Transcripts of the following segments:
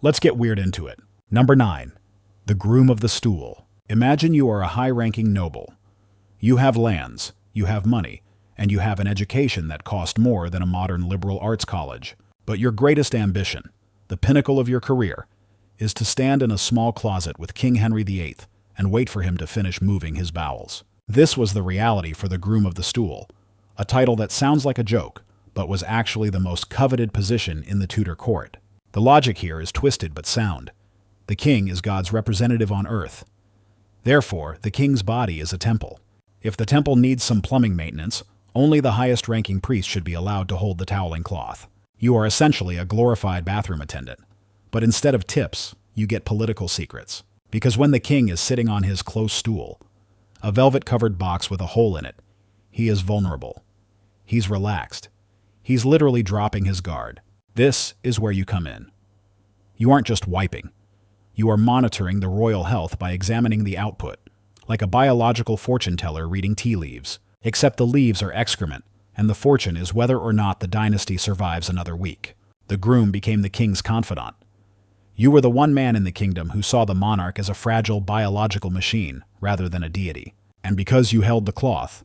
Let's get weird into it. Number 9. The Groom of the Stool. Imagine you are a high-ranking noble. You have lands, you have money, and you have an education that cost more than a modern liberal arts college. But your greatest ambition, the pinnacle of your career, is to stand in a small closet with King Henry VIII and wait for him to finish moving his bowels. This was the reality for the Groom of the Stool, a title that sounds like a joke, but was actually the most coveted position in the Tudor court. The logic here is twisted but sound. The king is God's representative on earth. Therefore, the king's body is a temple. If the temple needs some plumbing maintenance, only the highest-ranking priest should be allowed to hold the toweling cloth. You are essentially a glorified bathroom attendant. But instead of tips, you get political secrets. Because when the king is sitting on his close stool, a velvet-covered box with a hole in it, he is vulnerable. He's relaxed. He's literally dropping his guard. This is where you come in. You aren't just wiping. You are monitoring the royal health by examining the output, like a biological fortune teller reading tea leaves. Except the leaves are excrement, and the fortune is whether or not the dynasty survives another week. The groom became the king's confidant. You were the one man in the kingdom who saw the monarch as a fragile biological machine rather than a deity. And because you held the cloth,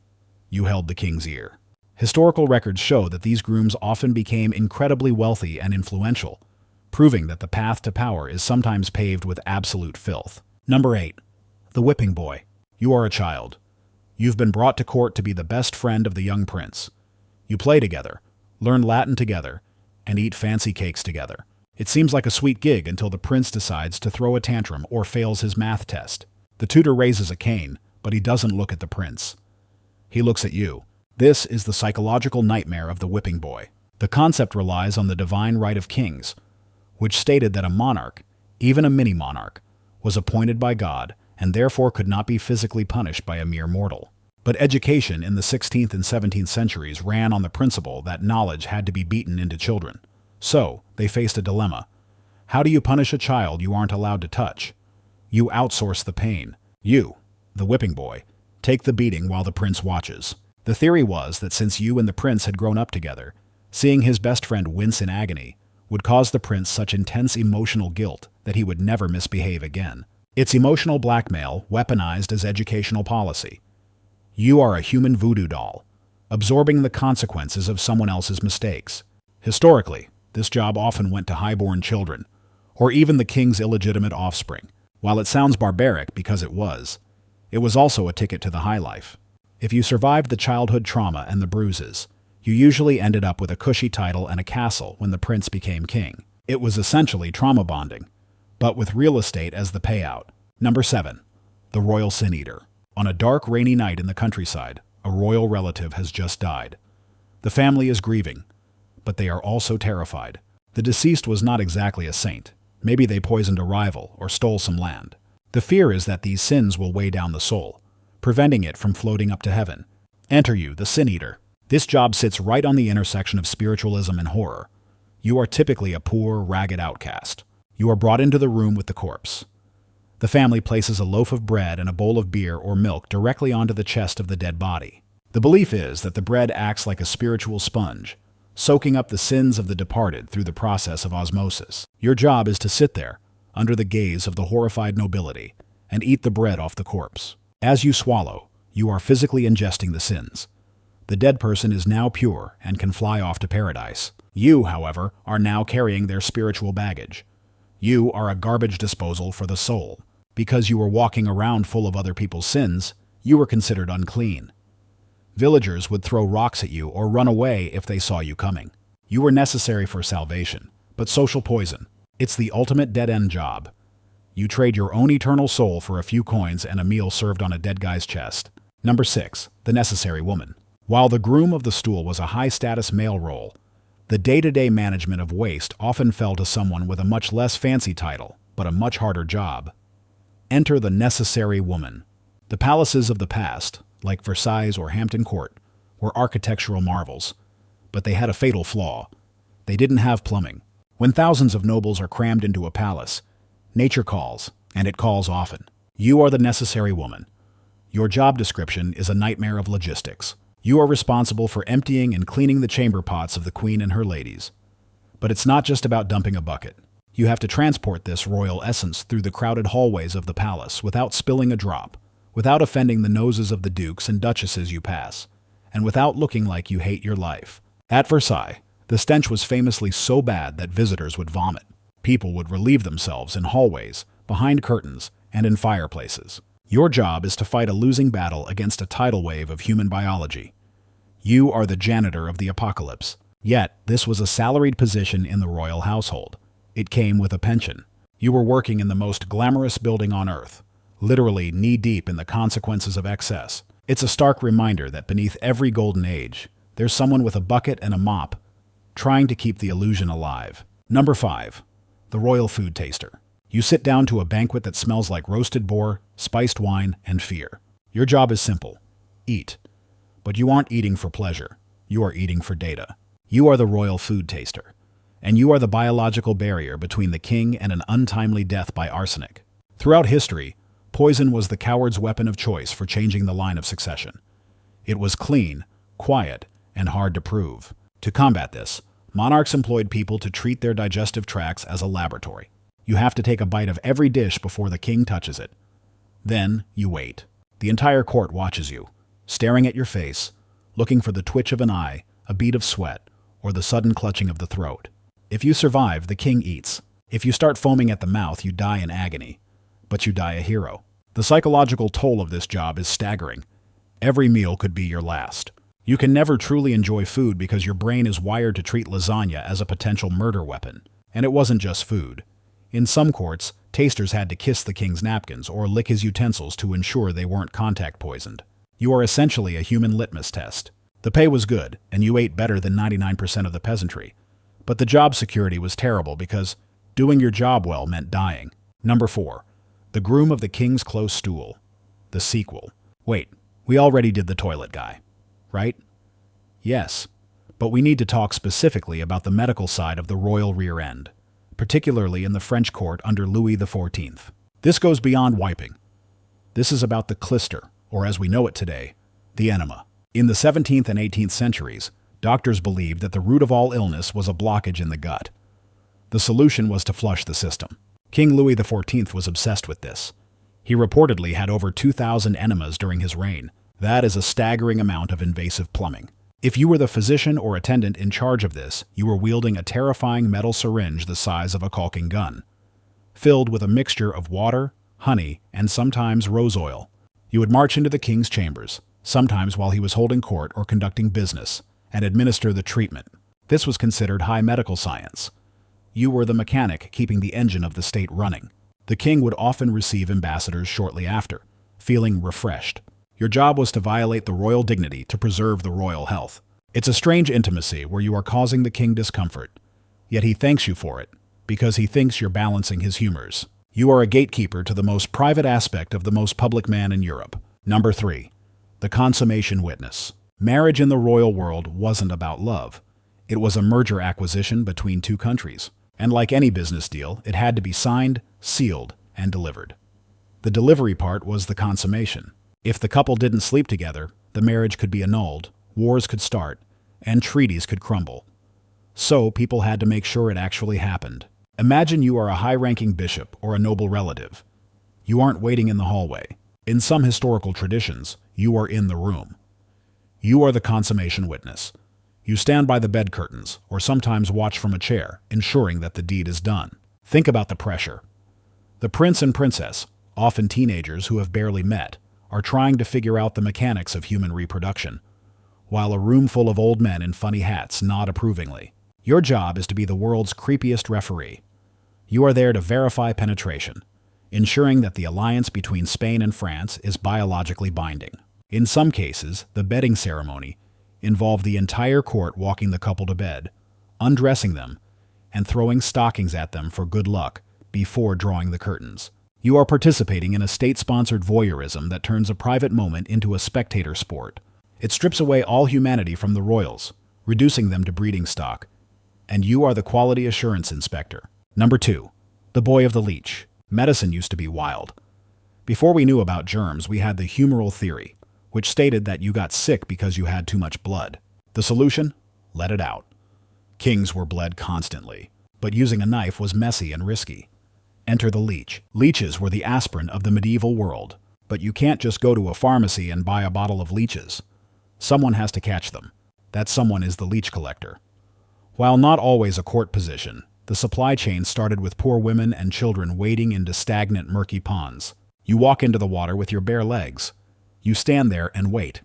you held the king's ear. Historical records show that these grooms often became incredibly wealthy and influential, proving that the path to power is sometimes paved with absolute filth. Number 8. The Whipping Boy. You are a child. You've been brought to court to be the best friend of the young prince. You play together, learn Latin together, and eat fancy cakes together. It seems like a sweet gig until the prince decides to throw a tantrum or fails his math test. The tutor raises a cane, but he doesn't look at the prince. He looks at you. This is the psychological nightmare of the whipping boy. The concept relies on the divine right of kings, which stated that a monarch, even a mini-monarch, was appointed by God and therefore could not be physically punished by a mere mortal. But education in the 16th and 17th centuries ran on the principle that knowledge had to be beaten into children. So, they faced a dilemma. How do you punish a child you aren't allowed to touch? You outsource the pain. You, the whipping boy, take the beating while the prince watches. The theory was that since you and the prince had grown up together, seeing his best friend wince in agony would cause the prince such intense emotional guilt that he would never misbehave again. It's emotional blackmail weaponized as educational policy. You are a human voodoo doll, absorbing the consequences of someone else's mistakes. Historically, this job often went to highborn children, or even the king's illegitimate offspring. While it sounds barbaric because it was also a ticket to the high life. If you survived the childhood trauma and the bruises, you usually ended up with a cushy title and a castle when the prince became king. It was essentially trauma bonding, but with real estate as the payout. Number 7. The Royal Sin Eater. On a dark, rainy night in the countryside, a royal relative has just died. The family is grieving, but they are also terrified. The deceased was not exactly a saint. Maybe they poisoned a rival or stole some land. The fear is that these sins will weigh down the soul, preventing it from floating up to heaven. Enter you, the Sin Eater. This job sits right on the intersection of spiritualism and horror. You are typically a poor, ragged outcast. You are brought into the room with the corpse. The family places a loaf of bread and a bowl of beer or milk directly onto the chest of the dead body. The belief is that the bread acts like a spiritual sponge, soaking up the sins of the departed through the process of osmosis. Your job is to sit there, under the gaze of the horrified nobility, and eat the bread off the corpse. As you swallow, you are physically ingesting the sins. The dead person is now pure and can fly off to paradise. You, however, are now carrying their spiritual baggage. You are a garbage disposal for the soul. Because you were walking around full of other people's sins, you were considered unclean. Villagers would throw rocks at you or run away if they saw you coming. You were necessary for salvation, but social poison. It's the ultimate dead-end job. You trade your own eternal soul for a few coins and a meal served on a dead guy's chest. Number 6. The Necessary Woman. While the Groom of the Stool was a high-status male role, the day-to-day management of waste often fell to someone with a much less fancy title, but a much harder job. Enter the Necessary Woman. The palaces of the past, like Versailles or Hampton Court, were architectural marvels, but they had a fatal flaw. They didn't have plumbing. When thousands of nobles are crammed into a palace, nature calls, and it calls often. You are the Necessary Woman. Your job description is a nightmare of logistics. You are responsible for emptying and cleaning the chamber pots of the queen and her ladies. But it's not just about dumping a bucket. You have to transport this royal essence through the crowded hallways of the palace without spilling a drop, without offending the noses of the dukes and duchesses you pass, and without looking like you hate your life. At Versailles, the stench was famously so bad that visitors would vomit. People would relieve themselves in hallways, behind curtains, and in fireplaces. Your job is to fight a losing battle against a tidal wave of human biology. You are the janitor of the apocalypse. Yet, this was a salaried position in the royal household. It came with a pension. You were working in the most glamorous building on earth, literally knee-deep in the consequences of excess. It's a stark reminder that beneath every golden age, there's someone with a bucket and a mop, trying to keep the illusion alive. Number 5. The Royal Food Taster. You sit down to a banquet that smells like roasted boar, spiced wine, and fear. Your job is simple. Eat. But you aren't eating for pleasure. You are eating for data. You are the Royal Food Taster. And you are the biological barrier between the king and an untimely death by arsenic. Throughout history, poison was the coward's weapon of choice for changing the line of succession. It was clean, quiet, and hard to prove. To combat this, monarchs employed people to treat their digestive tracts as a laboratory. You have to take a bite of every dish before the king touches it. Then you wait. The entire court watches you, staring at your face, looking for the twitch of an eye, a bead of sweat, or the sudden clutching of the throat. If you survive, the king eats. If you start foaming at the mouth, you die in agony. But you die a hero. The psychological toll of this job is staggering. Every meal could be your last. You can never truly enjoy food because your brain is wired to treat lasagna as a potential murder weapon. And it wasn't just food. In some courts, tasters had to kiss the king's napkins or lick his utensils to ensure they weren't contact poisoned. You are essentially a human litmus test. The pay was good, and you ate better than 99% of the peasantry. But the job security was terrible because doing your job well meant dying. Number 4. The Groom of the King's Close Stool. The sequel. Wait, we already did the toilet guy, right? Yes, but we need to talk specifically about the medical side of the royal rear end, particularly in the French court under Louis XIV. This goes beyond wiping. This is about the clyster, or as we know it today, the enema. In the 17th and 18th centuries, doctors believed that the root of all illness was a blockage in the gut. The solution was to flush the system. King Louis XIV was obsessed with this. He reportedly had over 2,000 enemas during his reign. That is a staggering amount of invasive plumbing. If you were the physician or attendant in charge of this, you were wielding a terrifying metal syringe the size of a caulking gun, filled with a mixture of water, honey, and sometimes rose oil. You would march into the king's chambers, sometimes while he was holding court or conducting business, and administer the treatment. This was considered high medical science. You were the mechanic keeping the engine of the state running. The king would often receive ambassadors shortly after, feeling refreshed. Your job was to violate the royal dignity to preserve the royal health. It's a strange intimacy where you are causing the king discomfort, yet he thanks you for it, because he thinks you're balancing his humors. You are a gatekeeper to the most private aspect of the most public man in Europe. Number 3. The Consummation Witness. Marriage in the royal world wasn't about love. It was a merger acquisition between two countries. And like any business deal, it had to be signed, sealed, and delivered. The delivery part was the consummation. If the couple didn't sleep together, the marriage could be annulled, wars could start, and treaties could crumble. So people had to make sure it actually happened. Imagine you are a high-ranking bishop or a noble relative. You aren't waiting in the hallway. In some historical traditions, you are in the room. You are the consummation witness. You stand by the bed curtains, or sometimes watch from a chair, ensuring that the deed is done. Think about the pressure. The prince and princess, often teenagers who have barely met, are trying to figure out the mechanics of human reproduction, while a room full of old men in funny hats nod approvingly. Your job is to be the world's creepiest referee. You are there to verify penetration, ensuring that the alliance between Spain and France is biologically binding. In some cases, the bedding ceremony involved the entire court walking the couple to bed, undressing them, and throwing stockings at them for good luck before drawing the curtains. You are participating in a state-sponsored voyeurism that turns a private moment into a spectator sport. It strips away all humanity from the royals, reducing them to breeding stock. And you are the quality assurance inspector. Number 2. The Boy of the Leach. Medicine used to be wild. Before we knew about germs, we had the humoral theory, which stated that you got sick because you had too much blood. The solution? Let it out. Kings were bled constantly. but using a knife was messy and risky. Enter the leech. Leeches were the aspirin of the medieval world, but you can't just go to a pharmacy and buy a bottle of leeches. Someone has to catch them. That someone is the leech collector. While not always a court position, the supply chain started with poor women and children wading into stagnant, murky ponds. You walk into the water with your bare legs. You stand there and wait.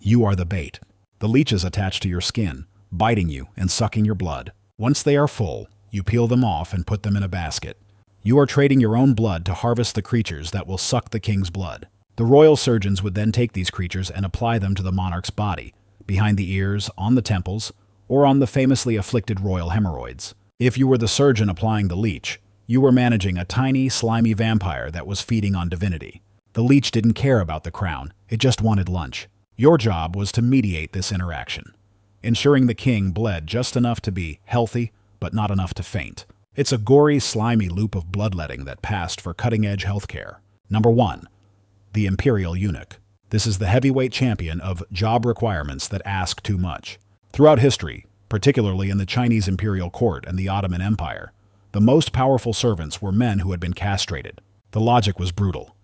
You are the bait. The leeches attach to your skin, biting you and sucking your blood. Once they are full, you peel them off and put them in a basket. You are trading your own blood to harvest the creatures that will suck the king's blood. The royal surgeons would then take these creatures and apply them to the monarch's body, behind the ears, on the temples, or on the famously afflicted royal hemorrhoids. If you were the surgeon applying the leech, you were managing a tiny, slimy vampire that was feeding on divinity. The leech didn't care about the crown, it just wanted lunch. Your job was to mediate this interaction, ensuring the king bled just enough to be healthy, but not enough to faint. It's a gory, slimy loop of bloodletting that passed for cutting-edge healthcare. Number 1. The Imperial Eunuch. This is the heavyweight champion of job requirements that ask too much. Throughout history, particularly in the Chinese imperial court and the Ottoman Empire, the most powerful servants were men who had been castrated. The logic was brutal.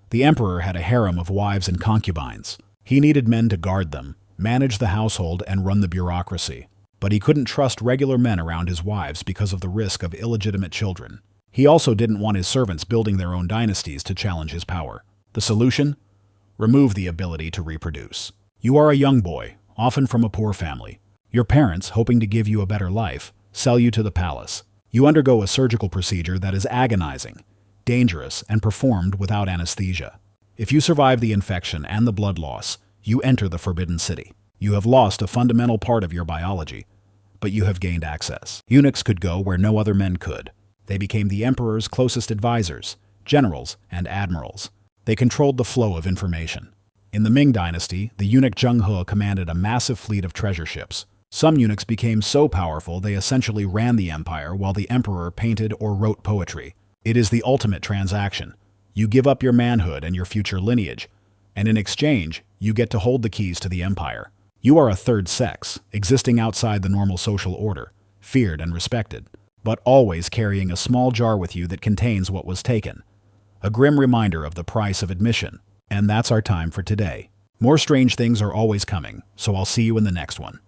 The emperor had a harem of wives and concubines. He needed men to guard them, manage the household, and run the bureaucracy. But he couldn't trust regular men around his wives because of the risk of illegitimate children. He also didn't want his servants building their own dynasties to challenge his power. The solution? Remove the ability to reproduce. You are a young boy, often from a poor family. Your parents, hoping to give you a better life, sell you to the palace. You undergo a surgical procedure that is agonizing, dangerous, and performed without anesthesia. If you survive the infection and the blood loss, you enter the Forbidden City. You have lost a fundamental part of your biology, but you have gained access. Eunuchs could go where no other men could. They became the emperor's closest advisors, generals, and admirals. They controlled the flow of information. In the Ming dynasty, the eunuch Zheng He commanded a massive fleet of treasure ships. Some eunuchs became so powerful they essentially ran the empire while the emperor painted or wrote poetry. It is the ultimate transaction. You give up your manhood and your future lineage, and in exchange, you get to hold the keys to the empire. You are a third sex, existing outside the normal social order, feared and respected, but always carrying a small jar with you that contains what was taken. A grim reminder of the price of admission. And that's our time for today. More strange things are always coming, so I'll see you in the next one.